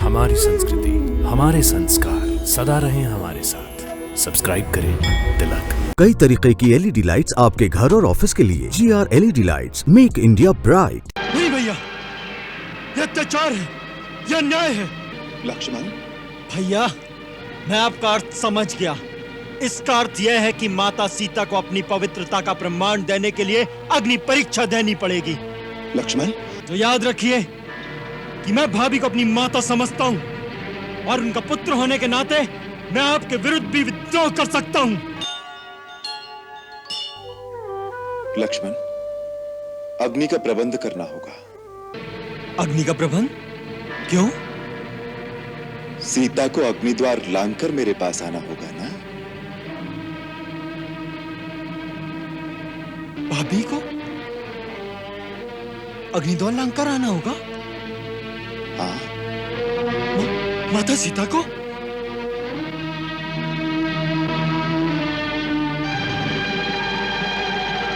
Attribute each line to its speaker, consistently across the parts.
Speaker 1: हमारी संस्कृति, हमारे संस्कार सदा रहें हमारे साथ। सब्सक्राइब करें तिलक।
Speaker 2: कई तरीके की एलईडी लाइट्स आपके घर और ऑफिस के लिए। GR LED lights, make India bright.
Speaker 3: नहीं भैया, ये अत्याचार है, ये अन्याय है।
Speaker 4: लक्ष्मण,
Speaker 3: भैया, मैं आपका अर्थ समझ गया। इसका अर्थ यह है कि माता सीता को अपनी पवित्रता का प्रमाण देने के लिए अग्नि परीक्षा देनी पड़ेगी।
Speaker 4: लक्ष्मण,
Speaker 3: तो याद रखिए कि मैं भाभी को अपनी माता समझता हूँ और उनका पुत्र होने के नाते मैं आपके विरुद्ध भी विद्रोह कर सकता हूँ।
Speaker 4: लक्ष्मण, अग्नि का प्रबंध करना होगा।
Speaker 3: अग्नि का प्रबंध? क्यों?
Speaker 4: सीता को अग्निद्वार लांघकर मेरे पास आना होगा ना।
Speaker 3: भाभी को अग्निद्वार लांघकर आना होगा?
Speaker 4: हाँ।
Speaker 3: माता सीता को?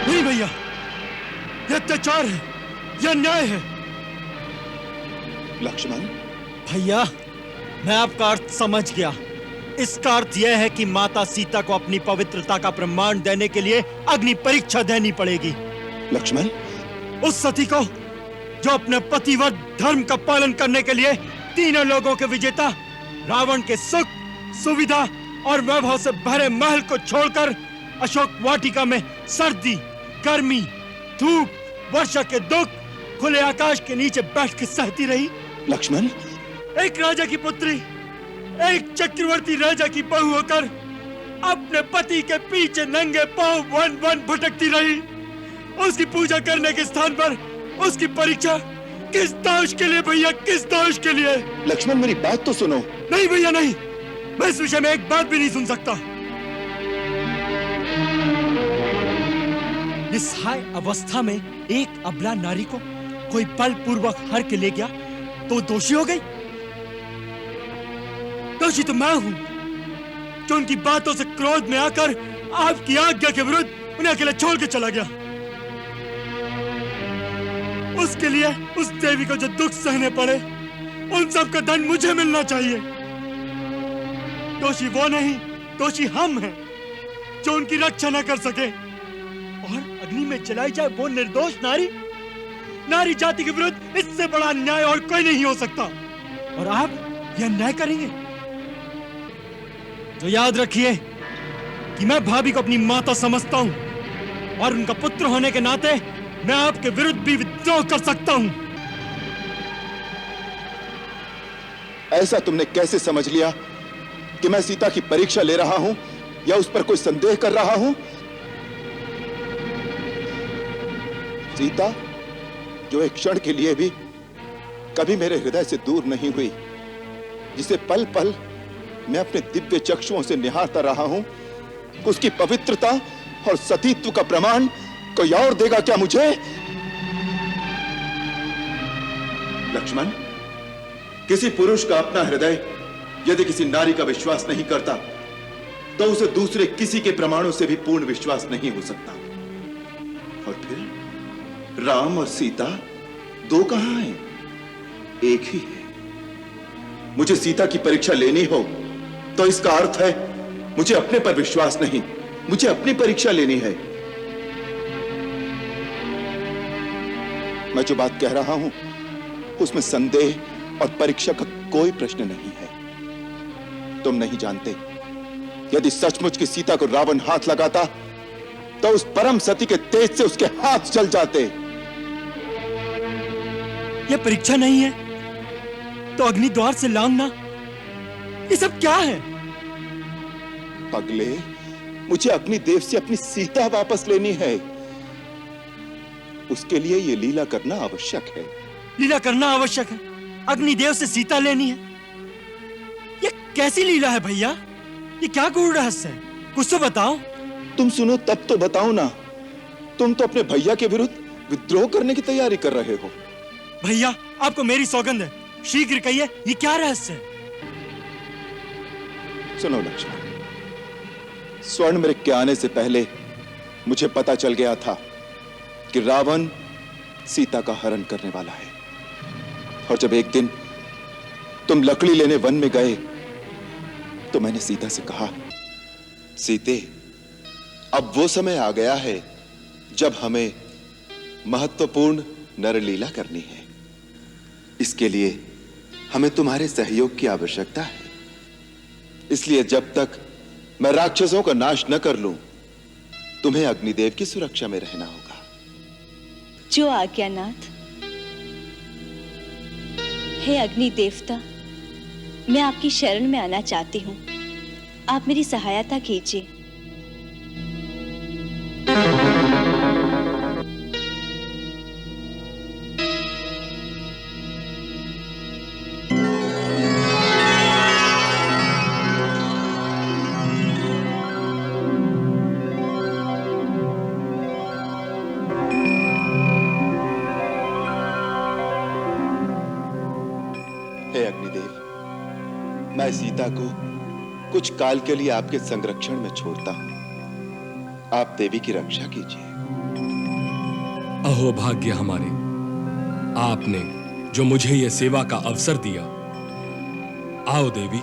Speaker 3: नहीं भैया, यह अत्याचार है, यह अन्याय है।
Speaker 4: लक्ष्मण,
Speaker 3: भैया, मैं आपका अर्थ समझ गया। इसका अर्थ यह है कि माता सीता को अपनी पवित्रता का प्रमाण देने के लिए अग्नि परीक्षा देनी पड़ेगी।
Speaker 4: लक्ष्मण,
Speaker 3: उस सती को जो अपने पतिव्रत धर्म का पालन करने के लिए तीनों लोगों के विजेता रावण के सुख, सुविधा और वैभव से भरे महल को छोड़कर अशोक वाटिका में सर्दी, गर्मी, धूप, वर्षा के दुख खुले आकाश के नीचे बैठ के सहती रही।
Speaker 4: लक्ष्मण,
Speaker 3: एक राजा की पुत्री, एक चक्रवर्ती राजा की बहू होकर अपने पति के पीछे नंगे पांव वन वन भटकती रही। उसकी पूजा करने के स्थान पर उसकी परीक्षा किस दोष के लिए भैया, किस दोष के लिए?
Speaker 4: लक्ष्मण, मेरी बात तो सुनो।
Speaker 3: नहीं भैया नहीं, मैं इस विषय में एक बात भी नहीं सुन सकता। निस्सहाय अवस्था में एक अबला नारी को कोई बलपूर्वक हर के ले गया तो दोषी हो गई। दोषी तो मैं हूं जो उनकी बातों से क्रोध में आकर आपकी आज्ञा के विरुद्ध उन्हें अकेले छोड़ के चला गया। उसके लिए उस देवी को जो दुख सहने पड़े, उन सब का दंड मुझे मिलना चाहिए। दोषी वो नहीं, दोषी हम हैं जो उनकी रक्षा न कर सके। और अग्नि में जलाई जाए वो निर्दोष नारी, नारी जाति के विरुद्ध इससे बड़ा अन्याय और कोई नहीं हो सकता। और आप यह अन्याय करेंगे? तो याद रखिए कि मैं भाभी को अपनी माता समझता हूं और उनका पुत्र होने के नाते मैं आपके विरुद्ध भी विद्रोह कर सकता हूं।
Speaker 4: ऐसा तुमने कैसे समझ लिया कि मैं सीता की परीक्षा ले रहा हूं या उस पर कोई संदेह कर रहा हूं? सीता, जो एक क्षण के लिए भी कभी मेरे हृदय से दूर नहीं हुई, जिसे पल पल मैं अपने दिव्य चक्षुओं से निहारता रहा हूं, उसकी पवित्रता और सतीत्व का प्रमाण कोई और देगा क्या मुझे? लक्ष्मण, किसी पुरुष का अपना हृदय यदि किसी नारी का विश्वास नहीं करता तो उसे दूसरे किसी के प्रमाणों से भी पूर्ण विश्वास नहीं हो सकता। और फिर राम और सीता दो कहां हैं? एक ही है। मुझे सीता की परीक्षा लेनी हो तो इसका अर्थ है मुझे अपने पर विश्वास नहीं, मुझे अपनी परीक्षा लेनी है। मैं जो बात कह रहा हूं उसमें संदेह और परीक्षा का कोई प्रश्न नहीं है। तुम नहीं जानते, यदि सचमुच की सीता को रावण हाथ लगाता तो उस परम सती के तेज से उसके हाथ जल जाते।
Speaker 3: यह परीक्षा नहीं है तो अग्नि द्वार से लांघना, ये सब क्या है?
Speaker 4: पगले, मुझे अग्निदेव से अपनी सीता वापस लेनी है। उसके लिए यह लीला करना आवश्यक है।
Speaker 3: लीला करना आवश्यक है? अग्निदेव से सीता लेनी है? ये कैसी लीला है भैया? ये क्या गूढ़ रहस्य है? कुछ तो बताओ।
Speaker 4: तुम सुनो तब तो बताओ ना। तुम तो अपने भैया के विरुद्ध विद्रोह करने की तैयारी कर रहे हो।
Speaker 3: भैया, आपको मेरी सौगंध है, शीघ्र कहिए, ये क्या रहस्य है?
Speaker 4: सुनो लक्ष्मण, स्वर्ण मृग के आने से पहले मुझे पता चल गया था कि रावण सीता का हरण करने वाला है। और जब एक दिन तुम लकड़ी लेने वन में गए तो मैंने सीता से कहा, सीते, अब वो समय आ गया है जब हमें महत्वपूर्ण नरलीला करनी है। इसके लिए हमें तुम्हारे सहयोग की आवश्यकता है। इसलिए जब तक मैं राक्षसों का नाश न कर लूं, तुम्हें अग्निदेव की सुरक्षा में रहना होगा।
Speaker 5: जो आज्ञानाथ। हे अग्नि देवता, मैं आपकी शरण में आना चाहती हूँ। आप मेरी सहायता कीजिए।
Speaker 4: हे अग्निदेव, मैं सीता को कुछ काल के लिए आपके संरक्षण में छोड़ता हूं। आप देवी की रक्षा कीजिए।
Speaker 6: अहो भाग्य हमारे, आपने जो मुझे यह सेवा का अवसर दिया। आओ देवी,